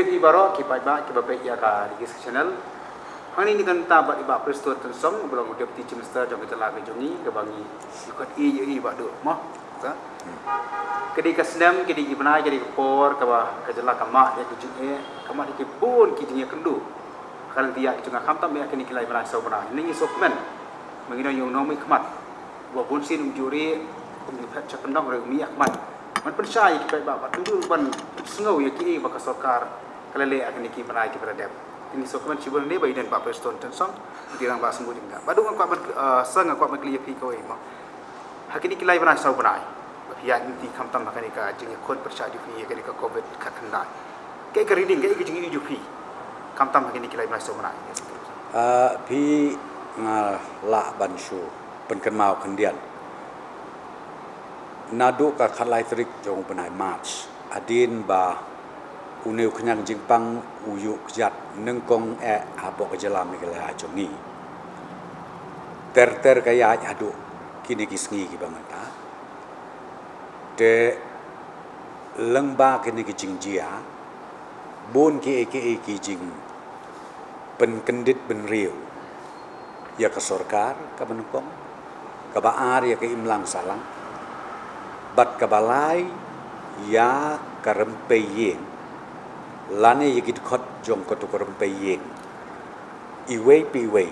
pi baro ki ba ya ka di channel hani ni kan ta ba iba presto tan som belum deputy chief minister jong kita lagi jongi ke bangi ikut i ba do mo ta kedi kasdam kedi ibna kedi por ka ba ka jala kama ya ki jinge kama di pun ki jinge kendu kal dia itu ngam tam ya kini kilai bana so bana ni sokmen mengino yung nomi khmat wa bun sin juri ni phat cha pendong re mi akmatมันเป็นชายที่ไปแบบดูบันสงบอย่างที่บักสกาก็เลยอาการนี้เป็นอะไรที่ประเดี๋ยวทีนี้สกุลชีวนี้ไปเดินป่าไปสตนจนซ้ำที่รังบาสมุทรจิงกาบัดดูกันความมันสร้างความมันเคลียร์พี่เขาเองมั้งหากนี้กิเลสเป็นอะไรสาวเป็นอะไรพี่ยันที่คำตั้งหากนี้ก็จึงคนประชาชนพี่หากนี้ก็โควิดขัดขันได้แกก็รีดิ้งแกก็จึงอยู่พี่คำตั้งหากนี้กิเลสเป็นอะไรสาวเป็นอะไรพี่ละบัญชูเป็นกันมาคนเดียวนาดูกับขัดไล่ตริกจงเป็นไอมาร์ชอดีนบาอุเนวขยังจิงปังอุยุขยัดนึงกงหาบอกจะลามิกลายจงนี้terกายาดูกินกิสงีกิบามันตาเตลังบากินกิจิงจียบุญกิจิงเป็นกันดิดเป็นเรียวยากสอร์การกับมันกงกับบาอาร์ยากอิมลังsalang bat kabalai ya karempeyeng lane yigit khot jong ko to karempeyeng iwe piwe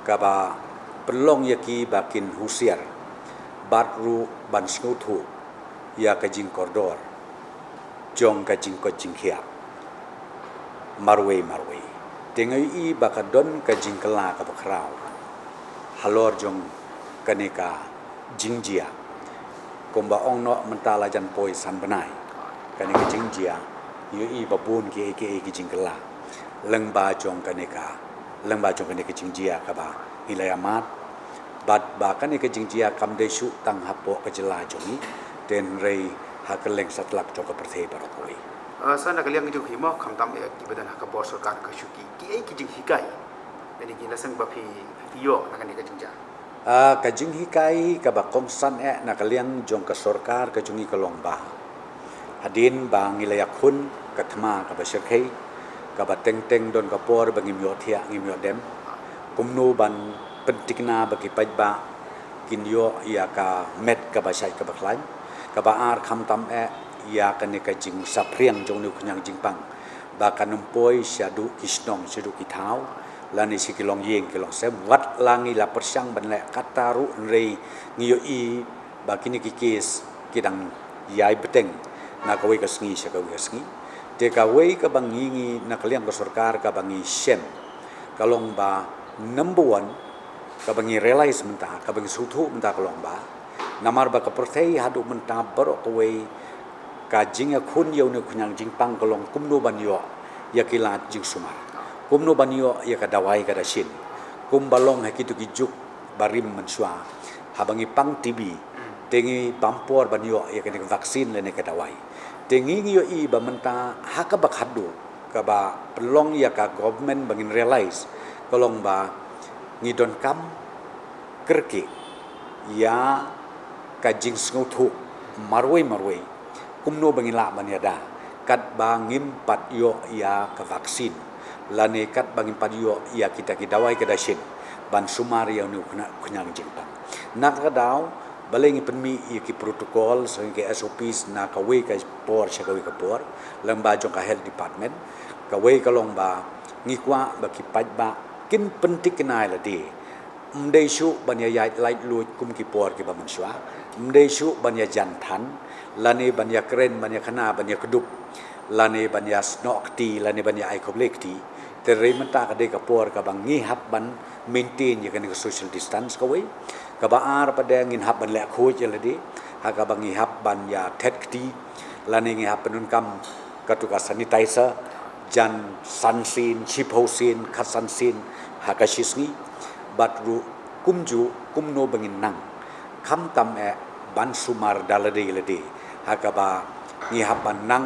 kaba pelong yaki bakin husiar batru ban snutu ya kajing kordor jong kajing ko jingkhia marwe tengai i bakadon kajing kala ka bakrau halor jong kaneka jingjia komba ong no mentala jan poi san benai kani ke jingjia yu i babun ki jingkela leng ba jong kani ke jingjia ka ba ilayamat bat ba kani ke jingjia kam de shu tang hapo ke jela jongi den rei hakeleng satlak jong ke perthe barakoi sana kalian itu himo kam tam e ki badan ka bor sarkar ka shuki ki jing hikai ani ki lasang ba phi yo nakani ke jingjia kajing hikai kabak kongsan nak kalian jong ke sorkar ke jungi kelong bah hadin bang ilayak hun katma kabasyakai kabat teng don kapor bagi miotia ngimio dem kumnu ban pentikna bagi pajba kinyo ya ka met kabasai kabaklain kabaar kham tam ya kane kajing sapriang jong nu knyang jingpang bakan umpoi syadu kisnong syadu kitau lani si kilong yeng kilong sem wat langi la persyang banle kataru rei ngiyo i bakini kikis kidang yai beteng na kawai kasngi syakawi kasngi te kawai ka bangingi na kaliang ka sarkar ka bangi sem kalong ba number 1 ka bangi realize menta ka bangi sutu menta kalong ba namar ba ka perthei hadu menta baro kawai ka jinga khun yau ne khunyang jingpang kalong kumno banyo yakila jing sumar kumno banyo ya kadawai kada shin kum balong hakitu kijuk barim mensua habangi pang TB tengi bampor banyo ya kene vaksin lene kadawai tengi yo i bamenta hakabak hadu kaba pelong ya ka government bangin realize kolong ba ngidon kam kerke ya kajing sngutu marwei kumno bangin la banyada kat bangim pat yo ya ka vaksin lane kat bangin padio ya kita dawai ke dashin ban sumar yang nu knyang jingpang nak kadaw balengi penmi ki protokol sehingga SOPs na kawe ka por syakawi ka por lamba jong ka health department kawe kalong ba ngikwa baki pajba kin pentik kenai la di mdei shu banya yai light lu kum ki por ki ba manswa mdei shu banya jantan lane banya kren banya khana banya kedup lane banya snokti lane banya ai koblekti terei menta ka de ka por ka bang ngihap ban maintain ya kan social distance ka we ka baar pada ngin hap ban le khoj la di ha ka bang ngihap ban ya thekti lane ngihap penun kam ka tu ka sanitizer jan sansin chiphosin khasansin ha ka shisni batru kumju kumno bangin nang kham tam ban sumar dalade lade ha ka ba ngihap ban nang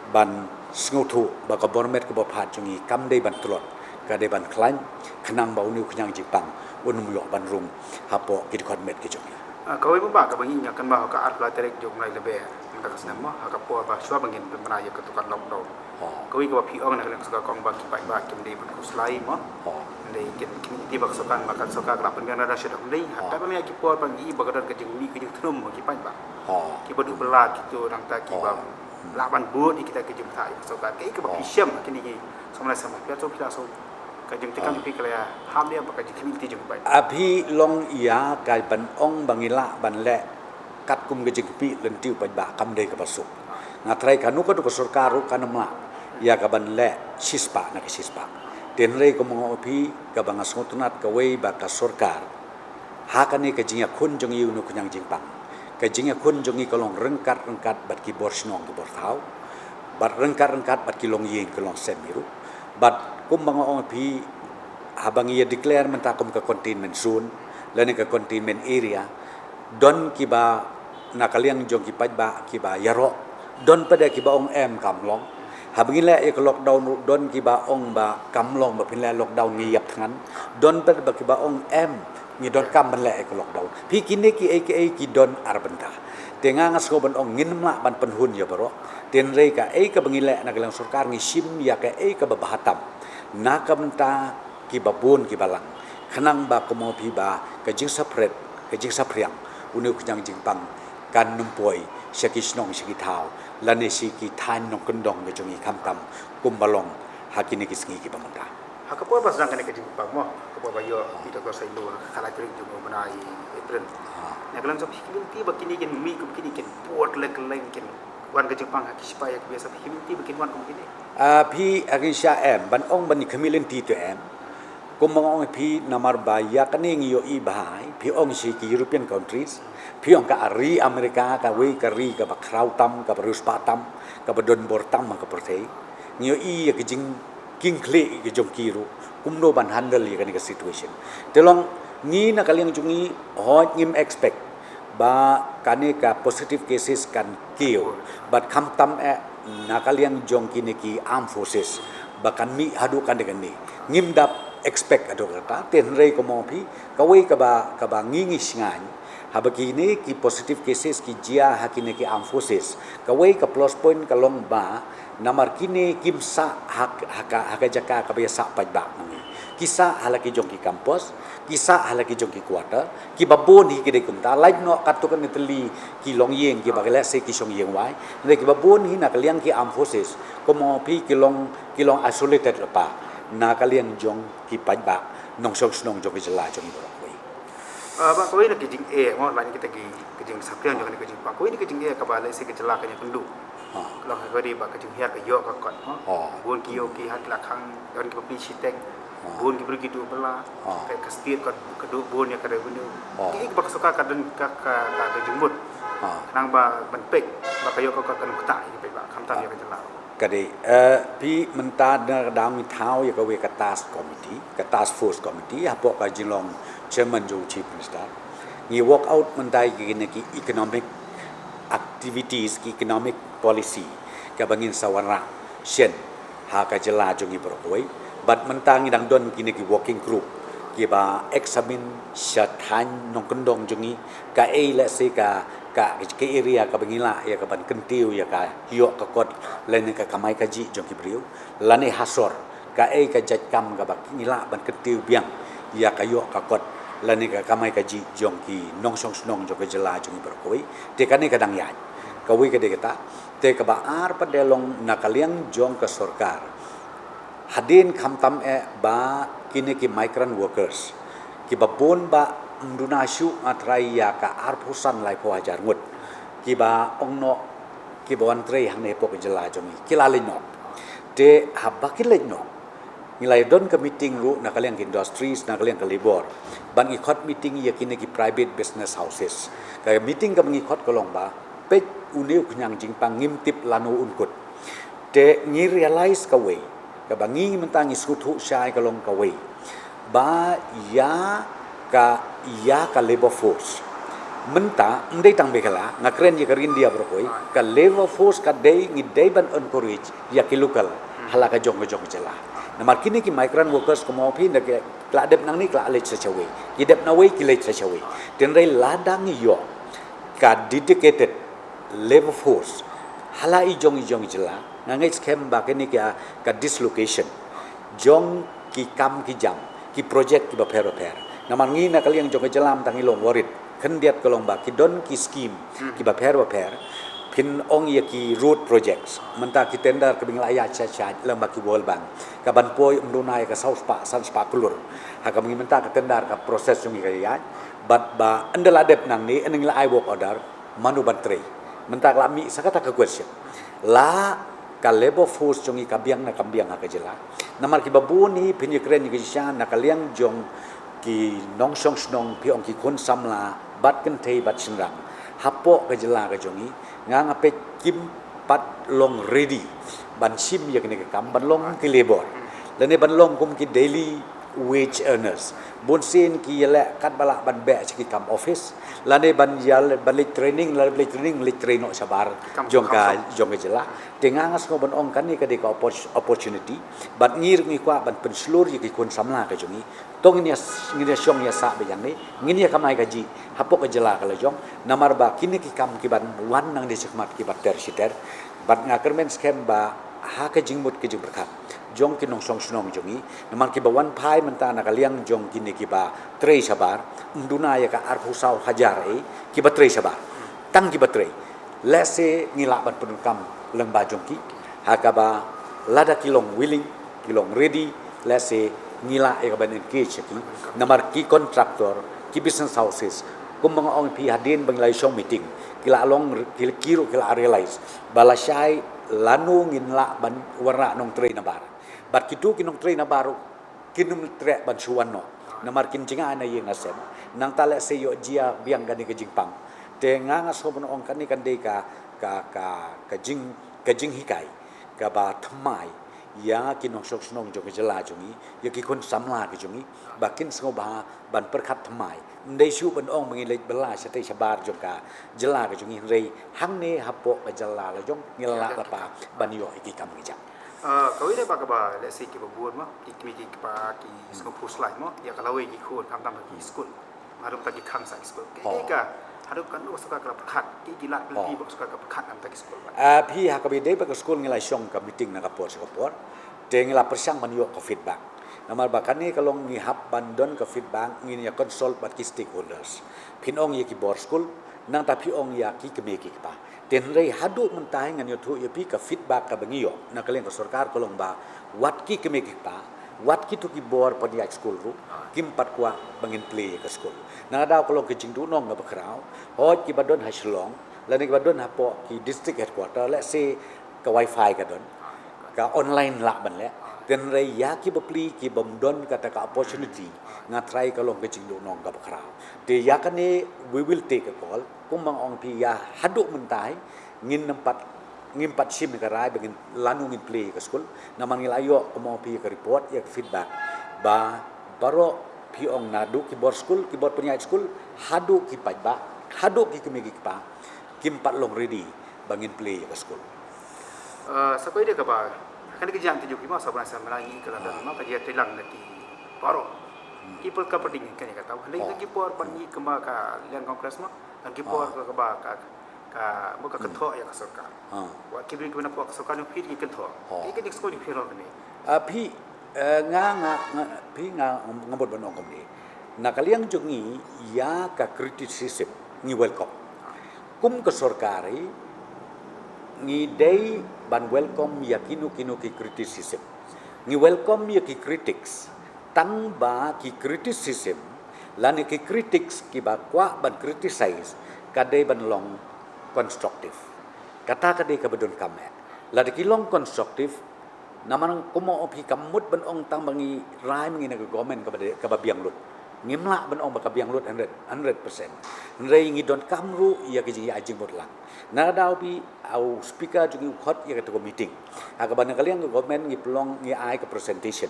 ban sngutu baka bormet ke bophat jungi kam dei ban tulot ka dei ban klan khnang bau niu khnang jipang unum yo ban rum hapo kid khot met ke jungi kawai bu ba ka bangi nyakan ba ka art la terek jong lai lebe tak kesana mah agak puas bahasa bangin penaya ketukan lockdown. Oh. Kau ini kau piong nak kena suka kong bagi baik kim di berkuslai mah. Oh. Di di baksokan makan soka kerapan yang ada syedok di. Hatta kami lagi puas bagi bagadan kejeng mi kejeng tenum bagi baik bah. Oh. Kita berdua belah gitu nang tak kita lawan buat kita kejeng tak soka. Kau ini kau pisam kini sama sama. Biar so kita so kejeng tekan tapi kalau ham dia pakai kejeng ti jeng baik. Abhi long ia kai ban ong bangila ban le kat kum kejeng pi lentiu pai ba kam dei ka pasuk. Ngatrai kanu ka du ka surkaru kanamla ya ka ban le sispa na ka sispa. Den rei ko mo pi ka banga sngotunat ka wei ba ka surkar. Ha ka ni ka jinga kun jong yu nu kunyang jingpang. Ka jinga kun jong i ka long rengkat bat ki bor snong ki bor thau. Bat rengkat bat ki long yeng ka long semiru. Bat kum banga ong pi habang ia declare mentakum ke containment zone lani ke containment area don kiba nakaliang jong kipaj ba kiba yaro don pada kiba ong kamlong habang ila ke lockdown don kiba ong ba kamlong ba pinla lockdown ni yap thangan don pada ba kiba ong ni don kam ban le ke lockdown pi kini ki aka ki don arbenta tenga ngas ko ban ong nginmla ban penhun ya baro ten rei ka ka bangila nakaliang surkar ni sim ya ka ka babahatam nakamta kibabun kibalang khanang ba komo pi ba ka jing sapret ka jing sapriang unu knyang jingpang kan numpoi syakisnong syakithau lane si ki than nong kendong ge jongi khamtam kumbalong hakini kisngi ki bamanda Hakapo pas nang kena kejeng bang mo kapo ba yo kita ko sai lo kala kering jung menai etren. Nak lan sop himinti bakini ken mi ko kini ken buat lek leng ken wan kejeng bang hakispa ya biasa himinti bakin wan ko kini. Pi agisha ban ong ban kamilin ti to kumong pi namar baya kaning yo i bahai pi ong si ki European countries pi ong ka ari Amerika ka we ka ri ka bakrautam ka barus patam ka badon bortam ka pertei nyo i ya kijing king kle ki jong kiru kumno ban handle ya kan ka situation telong ni na kaliang jungi hot ngim expect ba kane ka positive cases kan kio but kamtam na kaliang jong kini ki armed forces bakan mi hadu kan dengan ni ngim dap expect ado kata ten rei ko mo pi kawai ka ba ngingi singan habaki ni ki positive cases ki jia hakine ki armed forces kawai ka plus point ka long ba namar kini kimsa haka jaka ka biasa pajba ngi kisa halaki jong ki campus kisa halaki jong ki quarter ki babon hi ki de kumta like no katukan itali ki long yeng ki bagala se ki song yeng wai ne ki babon hi na kaliang ki armed forces ko mo pi ki long isolated pa na kalian jong ki pajba nong snong jong jela jong ibo koi ba koi na kijing mo lan kita ki kijing sapian jong kijing pa koi ni kijing ka ba le se ke jela ka nya pendu lo ka di ba kijing hia ka yo ka kon bun ki yo ki hat la khang don ki pi sitek bun ki pergi tu bela ka kastir ka du bun ya ka de bun ki ba suka ka den ka jengmut nang ba ban pek ba ka yo ka kan kuta ki ba kham tam ya ka jela kade pi menta dang mi thau ya ka we ka task committee ka task force committee hapo ka jilong chairman jo chief minister ni work out mentai ki economic activities ki economic policy ka bangin sawara shen ha ka jela jongi brokoi but mentang dang don ki working group ki ba examine shathan nong kendong jongi ka le se ka area ka bangila ya ka ban kentiu ya ka yo ka kot len ka kamai ka ji jong ki briu lane hasor ka ka jat kam ka bakila ban kentiu biang ya ka yo ka kot lane ka kamai ka ji jong ki nong song snong jong ka jela jong berkoi te kane kadang ya ka wi ka de kata te ka ba ar padelong nakaliang jong ka sarkar hadin khamtam ba kini ki migrant workers ki babon ba Indonesia atrai ya ka arpusan lai po ajar ngut kiba ongno kiba wantre hang ne pok jela jomi kilale no de habakile no nilai don ke meeting ru na kaliang industries na kaliang labor ban ikot meeting ya kini ki private business houses ka meeting ka mengikot kolong ba pe uniu kunyang jingpang ngimtip lanu unkut de ngi realize ka we ka bangi mentang iskutu syai kolong ka we ba ya ka labor force menta ndai tang bekala ngakren ya karin dia brokoi ka labor force ka dei ngi dei ban encourage ya ki local halaka jong jela na markini ki migrant workers ko mo phi na ke kla dep nang ni kla le chawe ki dep na we ki le chawe ten rei ladang yo ka dedicated labor force halai jong jela ngangai scam ba kini ka dislocation jong ki kam ki jam ki project ki ba per naman ngi na kaliang jong jelam tangi long warit kendiat kolong ba ki don ki scheme ki ba per pin ong ya ki road projects menta ki tender ke bingla ya cha lam ba ki world bank ka ban poi umdunai ka south pa san spa kulur ha ka menta ka tender ka proses jong ki ya but ba andala dep nang ni ening la I work order manu bantre menta la mi sakata ka question la ka labor force jong ka biang na kambiang ha ka jela namar ki babu ni pin ye kren ki shan na kaliang jong ki nong song snong pi ong ki kun samla bat kan thei bat sinrang hapo ka jela ka jongi ngang ape kim pat long ready ban sim ya kene kam ban long ki labor lene ban long kum ki daily wage earners bon sin ki yele kat bala ban be ki kam office lane ban yal ban le training le train no sabar jong ka jela tengang as ko ban ong kan ni ka de ka opportunity ban ngir ngi kwa ban pen slur yi ki kon samla ka jongi tong ni syong ya sa be yang ni ngini ya kamai gaji hapo ka jela ka le jong namar ba kini ki kam ki ban wan nang de sikmat ki bater siter bat ngaker men scam ba ha ka jingmut ki jing berkat jong ki nong song snong jongi naman ki ba wan pai menta na kaliang jong kini ki ba trei sabar nduna ya ka arhu sau hajar ki ba trei sabar tang ki ba trei lese ngila ban penukam leng ba jong ki ha ka ba lada kilong willing kilong ready lese ngila ya ka ban engage ki namar ki kontraktor ki business houses kum mga ong pi hadin bang lai song meeting kila along kila realize balasai lanu ngin la ban warna nong trei na bar bat kitu kinong trei na baru kinum tre ban suwan no namar kin jinga na yeng asem nang tale se yo jia biang gani ke jingpang te nganga so bon ong kan ni kan de ka jing hikai ka ba thmai ya kinong sok snong jo ke jela jongi ya ki kon samla ke jongi bakin so ba ban perkhat thmai ndai su ban ong mengi lek bela sate sabar jo ka jela ke jongi rei hang ne hapo ka jela la jong ngila la pa ban yo iki kam ki jang kau ini apa kabar? Let's say kita buat mah, kita pa ki sekolah puslai mah, ya kalau kita ikut tam ki sekolah, harus tadi kang sa sekolah. Kita harus kan lu suka kerap kat, kita jilat lebih suka kerap kat am tadi sekolah. Pi hak kabide ba sekolah ngilai syong ka meeting na kapor sa kapor, te ngila persang man yo ka feedback. Namal bakan ni kalau ngihap bandon ka feedback ngin ya consult bat ki stakeholders. Pinong ya ki board school, nang tapi ong ya ki kemeki pa. Den rei hadu mentah ngan yo thu yo pi ka feedback ka bangiyo na kaleng ka sarkar kolong ba wat ki kemeki pa wat ki tu ki bor padi school ru kim pat kwa bangin play ka school na da kolong ke jingdu nong na bakrao hoj ki badon ha shlong la ni badon ha po ki district headquarter let's say ka wifi ka don ka online la ban le den rei ya ki bapli ki bomdon kata ka opportunity nga try kalong ke jingdu nong ka bakrao de ya kan ni we will take a call kumang ong pi ya haduk mentai ngin ngimpat sim ka rai begin lanu ngin play ka school naman ngilayo kumo pi ka report ya feedback ba baro pi ong nadu ki bor school ki bor punya school hadu ki ba hadu ki kemigi pa kimpat long ready bangin play ka school Sakoy dia kabar kan kejang tujuh kima sabana samrai ni kalau dah mah kajian telang nanti baro kipol ka perding kan kata tahu hendak kipol pangi kema ka lian kongres mah dan kipol ka ba ka muka ketua ya ka sarkar wa kibrin kena puak sarkar ni phi ki ketua iki dik skol di phi ro ni pi ngabot banong kom ni nakaliang jongi ya ka criticism ni welcome kum ka sarkari ni day ban welcome ya kinu ki criticism ni welcome ya ki critics tang ba ki criticism lani ki critics ki ba kwa ban criticize kadai ban long constructive kata kadai ka bedon kame la de ki long constructive naman kumo opi kamut ban ong tang bangi rai mangi na government ka ba biang lut ngimla ban ong ba ka biang lut 100% rei ngi don kamru ya ki ji ajing bot lang na daw pi au speaker jugi khot ya ka to meeting ha ka ban kaliang government ngi plong ngi ai ka presentation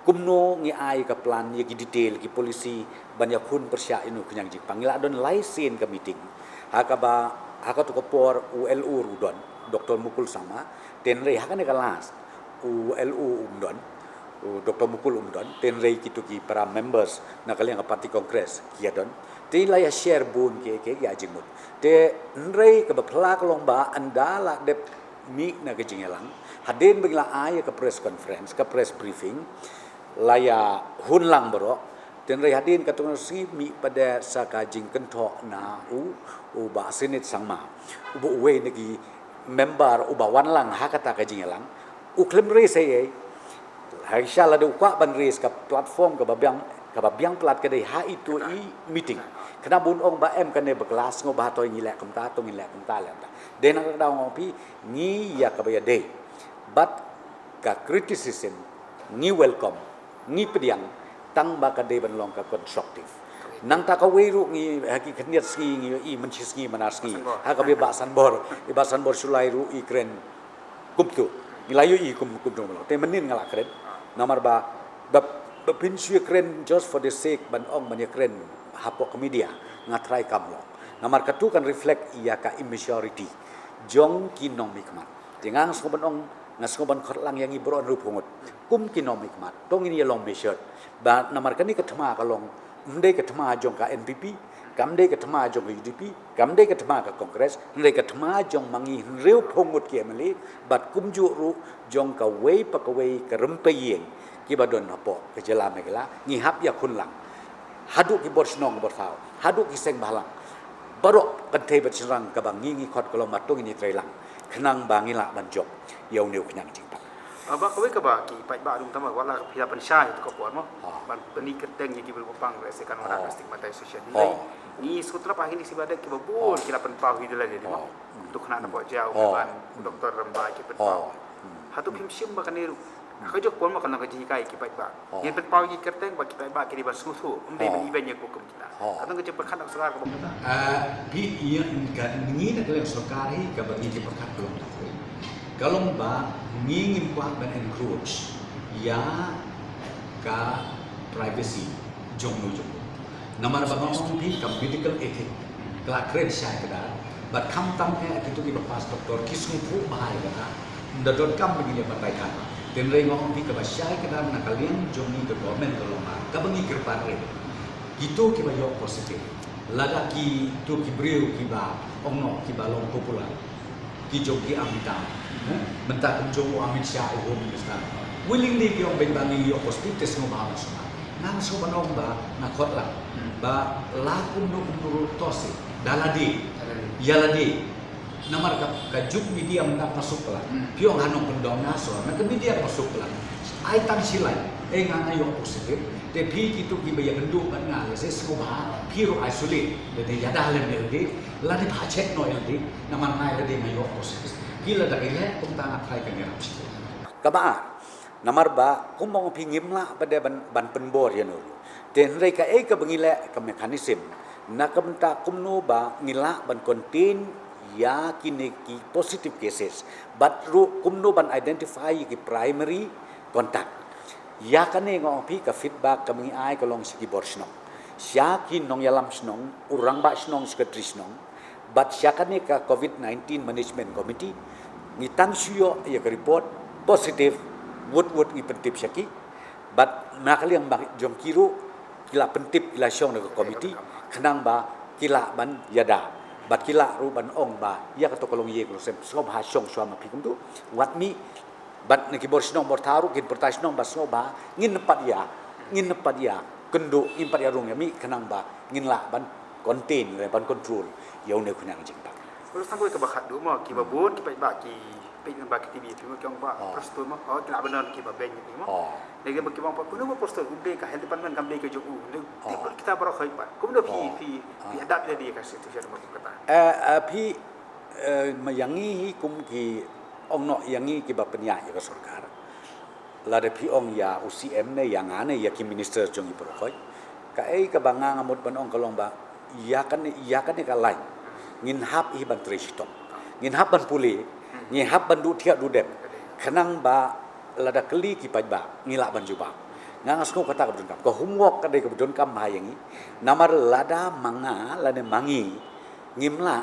kumno ngi ai ka plan ye ki detail ki policy banyak kun persya inu kenyang ji pangila don laisen ka meeting hakaba haka to por ULU rudon Dr. Mukul sama ten rei haka ne kalas ULU umdon Dr. Mukul umdon ten rei kitu ki para members na kaliang ka party congress kia don ti la ya share bun ke ya jingmut te nrei ke bapla kolong ba andala de mi na ke jingelang hadin bingla ai ke press conference ke press briefing la ya hun lang bro ten rei hadin katung si mi pada saka jing kentho na u ba senit sangma u we negi member u ba wan lang hakata ke jingelang u klem rei sei hai shala de kwa ban res ka platform ka babiang plat ka dei ha itu i meeting kena bun ong ba em kan ne berkelas ngo ba to ngilek kem ta la ta de na ka daw ngopi ni ya ka ba dei but ka criticism ni welcome ni pediang tang ba ka dei ban long ka constructive nang ta ka we ru ngi haki khniat ski ngi i menchis ngi manas ngi ha ka be ba san bor sulai ru i kren kumtu ngilayu i kum dong lo te menin ngala kren nomor ba pin sui kren just for the sake ban ong ban kren hapok media ngatrai kam lo nomor katu kan reflect ia ka immaturity jong kinong mikmat tingang soban ong ngasoban khotlang yang ibron ru pungut kum kinong mikmat tong ini long measure ba nomor kani kathma kalong ndai kathma jong ka NPP kam dei kathma jong UDP kam dei kathma ka Congress ndai kathma jong mangi reu pungut ke mali bat kum ju ru jong ka wei pa ka wei ka rempeyeng ki badon apo ke jela megala ngi hap ya kun lang hadu ki bor snong bor thau hadu ki seng balang barok kan te bat sirang ka bang ngi khot kolom matung ini trailang khnang bangila ban job yau neu knyang jing pa ba ka we ka ba ki pai ba dum tama wala ka phia pan sha itu ko por mo ban peni keteng ki bil pang rese kan wana stigmatization ni sutra pa hini si badak ki babul ki la pan pau hidela ni mo tu khna na po jao ban doktor ramba ki pan pau hatu phim sim ba kan niเขาจะควรมากันก็จะยิ่งใกล้กี่ไปบ้างเห็นเป็นเป้ายิ่งกระเต้งบ้างกี่ไปบ้างกี่ดีบ้างสู้ๆมันเป็นอีเวนต์ยังกูกำจิตาแต่ต้องก็จะประคัดอักษรกับผมนะพี่yang kan ini nak yang sokari ke bagi kita berkat belum tahu kalau mbak ingin kuat dan encroach ya ka privacy jong nomor bang pi ka medical ethic kelak keren saya kedar bat kam tam gitu di pas doktor kisung pu bahai kata ndadon kam begini bataikan dan rengong pi ka basyai kadang nak kalian jomi ke government ke lomba ka bangi kerpan re gitu ki ba yo positif lada ki tu ki breu ki ba ongno ki ba long popular ki jogi amita menta kum jogo amit sya o minister willingly ki ong ben bangi yo positif tes ngo ba sama nang so banong ba na khot la ba la kum no kum tosi daladi yaladi namar ka juk media mendak masuk lah piong hanong pendong naso na ke media masuk lah ai tang silai ngang ayo positif te pi kitu ki baya bendu kan nga se skoba piro isolate de ya dah lem de la di pachet no de namar nai de mayo positif kila da ile kum tang akai kan rap situ ka ba namar ba kum mong pi ngim la pada ban penbor ya no ten rei ka ka bengile ka mekanism na kam ta kum no ba ngila ban kontin ya kini ki positive cases but kumno ban identify ki primary contact ya kane ngong pi ka feedback ka mangi ai ka long sigi bor snong sya ki nong yalam snong urang ba snong secretary snong but sya kane ka COVID-19 management committee ngitang syo ya ka report positive wood i pentip syaki but nakali yang jong kiru kila pentip kila syong ka committee khnang ba kila ban yada bat kila ruban ong ba ya ka to kolong ye ko sem so ba syong swama pikum tu wat mi bat ne ki bor snong bor taru kin pertai snong ba so ba ngin nepat ya kendo ngin pat ya rung ya mi kenang ba ngin la ban contain le ban control yau ne kunang jing ba kalau sampai ke bakat du mo ki babun ki pai ba ki pai ba ki tv tu mo kyong ba prostor mo kila benar ki ba ben ni mo lagi bagi bang pa kuno mo prostor ude ka health department kam de ke jogu kita baro khoi pa kuno pi adat dia ka situation mo kata pi mayangi kum ki ong no yangi ki ba penya ya sarkar la de pi ong ya UCM ne yang ane ya ki minister jong i baro khoi ka ka banga ngamut ban ong kalong ba ya kan ka lai ngin hap i ban trishtom ngin hap ban puli ngin hap ban du thia du dem khanang ba lada keli ki paj ba ngila ban juba ngangas ko kata ka ko homework ka de ka don kam ha yangi namar lada manga lada mangi ngimla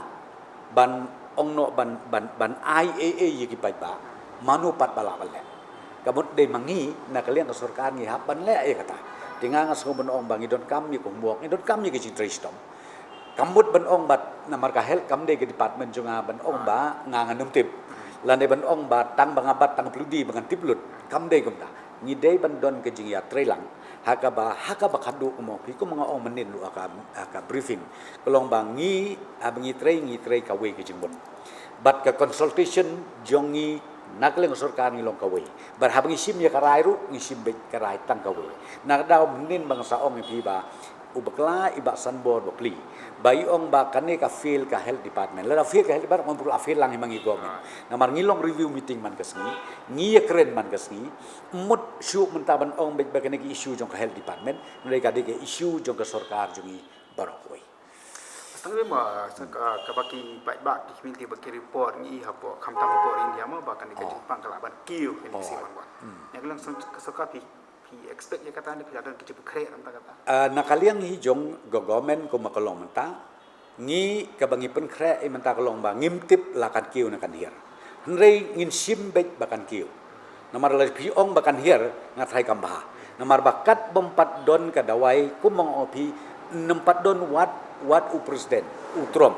ban ongno ban IAA yi ki paj ba manu pat bala bale kamut de mangi na kalian ka sarkar ngi hap ban le ay kata tingangas ko ban ong bangi don kam yi ko homework ni don kam yi ki tristom Kamut ban ong bat namar ka help kam de ke department junga ban ong ba ngangan num tip lan de ban ong ba tang bangabat tang pludi bangan tiplut kam de gum da ngi de ban don ke jing ya trelang haka ba khadu mo pi ko mga ong manin lu aka briefing kolong ba ngi abangi tre ka we ke jing bon bat ka consultation jongi nakleng sorkar ngi long ka we bar habangi sim ya karai ru ngi sim be karai tang ka we nak daw manin bangsa ong pi ba ubakla iba sanbor bokli bayi ong ba kane ka feel ka health department la feel ka health department perlu afil lang himangi government namar ngilong review meeting man kasni ngi keren man kasni mut syu mentaban ong be kane ki issue jong ka health department mereka de ke issue jong ka sarkar jongi barokoi Setengah lima kabaki baik bak di community baki report ngi hapo kamtam report India ma bahkan di Jepang kalaban kiu ini sih man. Yang langsung kesuka pi expect ya kata anda kelihatan kecil kere anta kata. Nakaliang hijong government ko makalong menta ngi kabangi pen kre menta kalong ba ngimtip lakan kiu nakan hier. Henrei ngin simbek bakan kiu. Namar la piong bakan hier ngathai kambah. Namar bakat bompat don kadawai kumong opi nempat don wat presiden utrom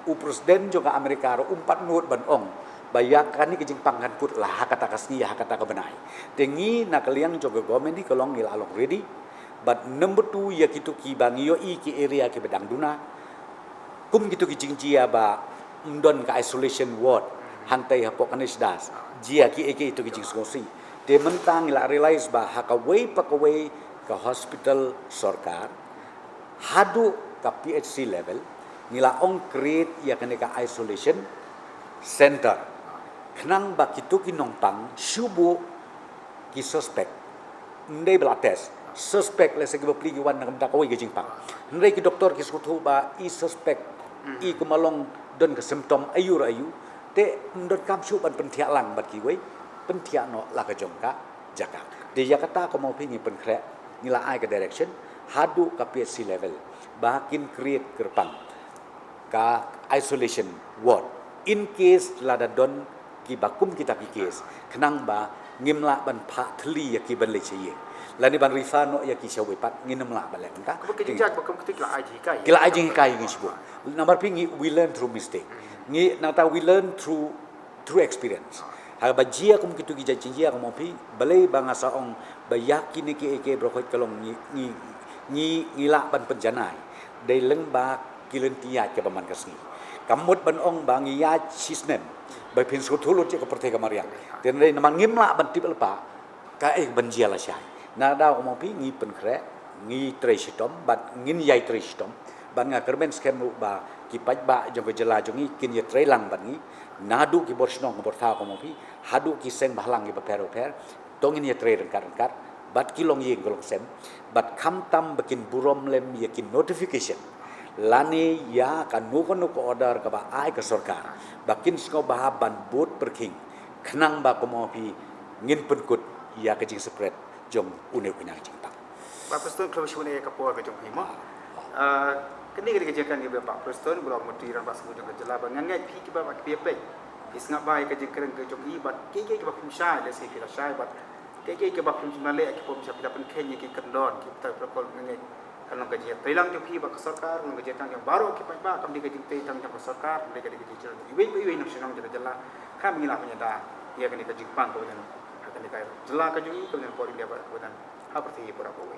presiden juga Amerika ro umpat nut ban ong bayakan ni kejing pangkan put lah kata kasni kata kebenai tengi nakaliang juga government di kolong ngil along ready but number 2 ya kitu ki bangi yo i ki area ki bedang duna kum kitu ki jingjia ba ndon ka isolation ward hantai hapok kanis das jia ki eke itu ki jing skosi de mentang la realize ba hakaway pakaway ka hospital sarkar hadu ka PHC level nila ong create ya kene ka isolation center kenang ba kitu ki nongpang syubu ki suspect ndai bla test suspect le segi bapli ki wan nakam takawai ki jingpang ndai ki doktor ki skutu ba i suspect i kumalong don ka symptom ayu te ndon kam syu ban pentia lang bat ki wei pentia no la ka jongka jaka de yakata ko mo pingi pen kre nila ai ka direction hadu ka PHC level bahakin create kerpang ka isolation ward in case lada don ki bakum kita ki case kenang ba ngimla ban pha thli ya ki ban le cheye lani ban rifano ya ki shawe pat nginamla ba le ka ko ke jak bakum ketik la aji kai kila ajing kai ngi sibu number pingi we learn through mistake ngi nata we learn through experience ha ba jia kum kitu ki jia kum pi balai bangasa ong ba yakini ki eke brokot kalong ngi la ban penjanai dai leng ba kilentia ke baman kasni kamut ban ong bangi ya sisnem ba pin sutulut ke perte kamariang den dai namang ngimla ban tip lepa ka ban jia la syai na da mo pi ngi pen kre ngi treshitom bat ngin yai treshitom ban nga kerben skem ba ki paj ba jong jela jongi kin ye trelang ban ngi nadu ki borsnong bortha ko mo pi hadu ki seng bahlang ki per tongin ye tre rengkar bat kilong yeng golong sem bat kamtam bikin burom lem yakin notification lani ya kan nuko order ka ba ai ka sarkar bakin sko ba ban bot perking kenang ba ko mo pi ngin penkut ya ka jing spread jong une kunang jing tak ba preston klub shune ka por ka jong hima kini ke kejakan ke ba preston belum mutiran ba semu jong jela ba ngai pi ki ba ki pe is ngap bai ka jing keren ke jong i bat ke ba kum sha le se ki la sha bat ke ba kum male ki pom sha pita pen kenya ki kendon ki ta prokol ngai kalau gaji telang jo pi ba ka sarkar ngai gaji tang yang baru ki pa kam di gaji te tang yang sarkar mereka di gaji iwe nasional jela kam ngila penyada ia kini gaji pan ko dan akan dikai jela ka jo i ko dan por dia ba ko dan apa ti pura ko we